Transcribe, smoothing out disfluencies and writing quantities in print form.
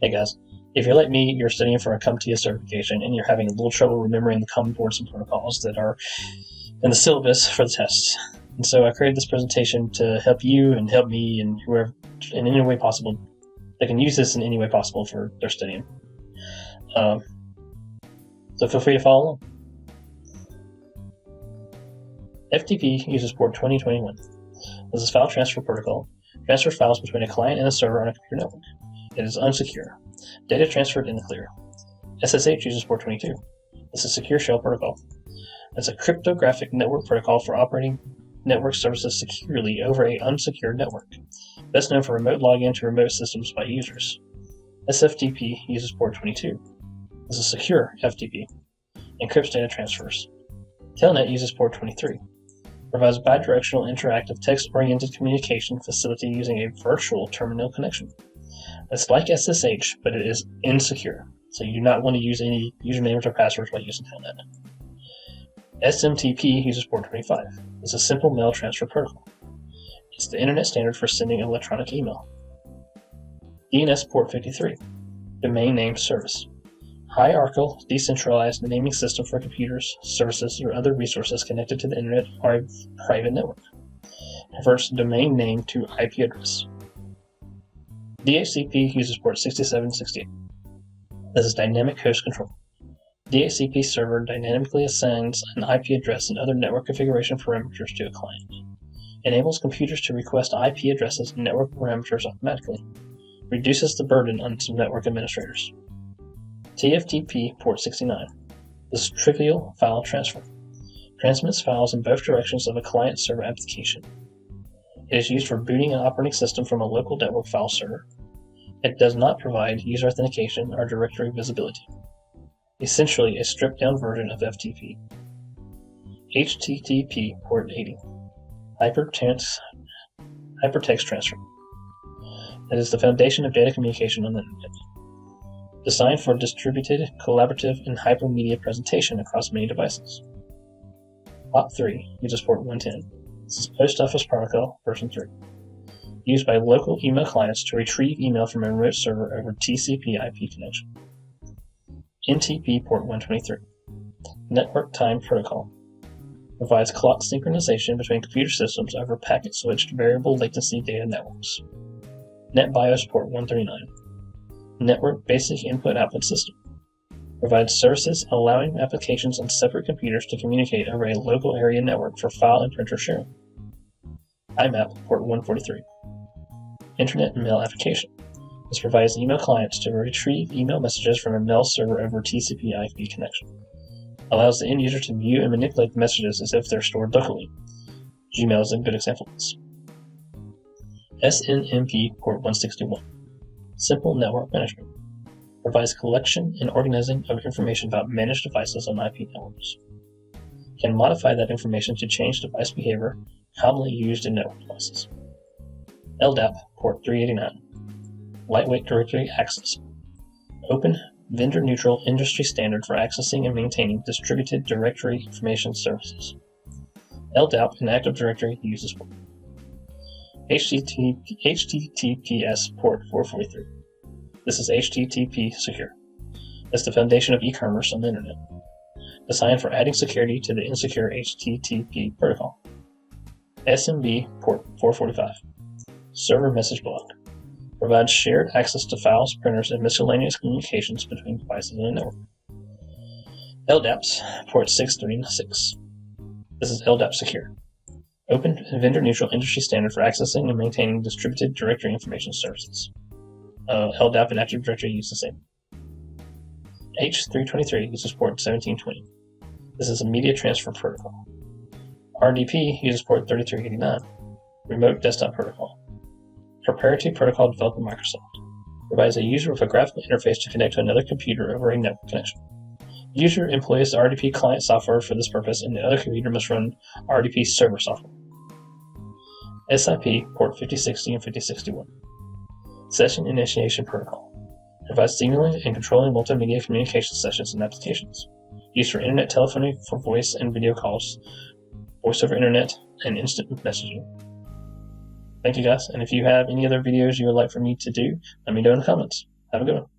Hey guys, if you're like me, you're studying for a CompTIA certification and you're having a little trouble remembering the common ports and protocols that are in the syllabus for the tests. And so I created this presentation to help you and help me and whoever in any way possible. They can use this in any way possible for their studying. So feel free to follow along. FTP uses port 2021. This is file transfer protocol. Transfers files between a client and a server on a computer network. It is unsecure. Data transferred in the clear. SSH uses port 22. This is secure shell protocol. It's a cryptographic network protocol for operating network services securely over an unsecured network, best known for remote login to remote systems by users. SFTP uses port 22. This is secure FTP. Encrypts data transfers. Telnet uses port 23. Provides bidirectional interactive text-oriented communication facility using a virtual terminal connection. It's like SSH, but it is insecure, so you do not want to use any usernames or passwords by using Telnet. SMTP uses port 25. It's a simple mail transfer protocol. It's the internet standard for sending electronic email. DNS Port 53. Domain name service. Hierarchical, decentralized naming system for computers, services, or other resources connected to the internet or a private network. Converts domain name to IP address. DHCP uses port 6768. This is dynamic host control. DHCP server dynamically assigns an IP address and other network configuration parameters to a client. Enables computers to request IP addresses and network parameters automatically. Reduces the burden on some network administrators. TFTP Port 69. This is trivial file transfer. Transmits files in both directions of a client-server application. It is used for booting an operating system from a local network file server. It does not provide user authentication or directory visibility. Essentially a stripped-down version of FTP. HTTP Port 80. Hypertext transfer. It is the foundation of data communication on the internet. Designed for distributed, collaborative, and hypermedia presentation across many devices. POP3 uses port 110. This is Post Office Protocol version 3. Used by local email clients to retrieve email from a remote server over TCP/IP connection. NTP Port 123. Network Time Protocol. Provides clock synchronization between computer systems over packet-switched variable latency data networks. NetBios Port 139. Network Basic Input-Output System. Provides services allowing applications on separate computers to communicate over a local area network for file and printer sharing. IMAP Port 143. Internet Mail Application. This provides email clients to retrieve email messages from a mail server over TCP/IP connection. Allows the end user to view and manipulate the messages as if they're stored locally. Gmail is a good example of this. SNMP Port 161. Simple Network Management. Provides collection and organizing of information about managed devices on IP networks. Can modify that information to change device behavior commonly used in network devices. LDAP Port 389. Lightweight Directory Access. Open, vendor-neutral industry standard for accessing and maintaining distributed directory information services. LDAP and Active Directory uses port. HTTPS Port 443. This is HTTP secure. It's the foundation of e-commerce on the internet. Designed for adding security to the insecure HTTP protocol. SMB Port 445. Server message block. Provides shared access to files, printers, and miscellaneous communications between devices in a network. LDAPS Port 636. This is LDAP secure. Open and vendor-neutral industry standard for accessing and maintaining distributed directory information services. LDAP and Active Directory use the same. H.323 uses port 1720. This is a media transfer protocol. RDP uses port 3389. Remote desktop protocol. Proprietary protocol developed by Microsoft. Provides a user with a graphical interface to connect to another computer over a network connection. User employs the RDP client software for this purpose, and the other computer must run RDP server software. SIP Port 5060 and 5061. Session Initiation Protocol. Provides signaling and controlling multimedia communication sessions and applications. Used for internet telephony for voice and video calls, voice over internet, and instant messaging. Thank you guys, and if you have any other videos you would like for me to do, let me know in the comments. Have a good one.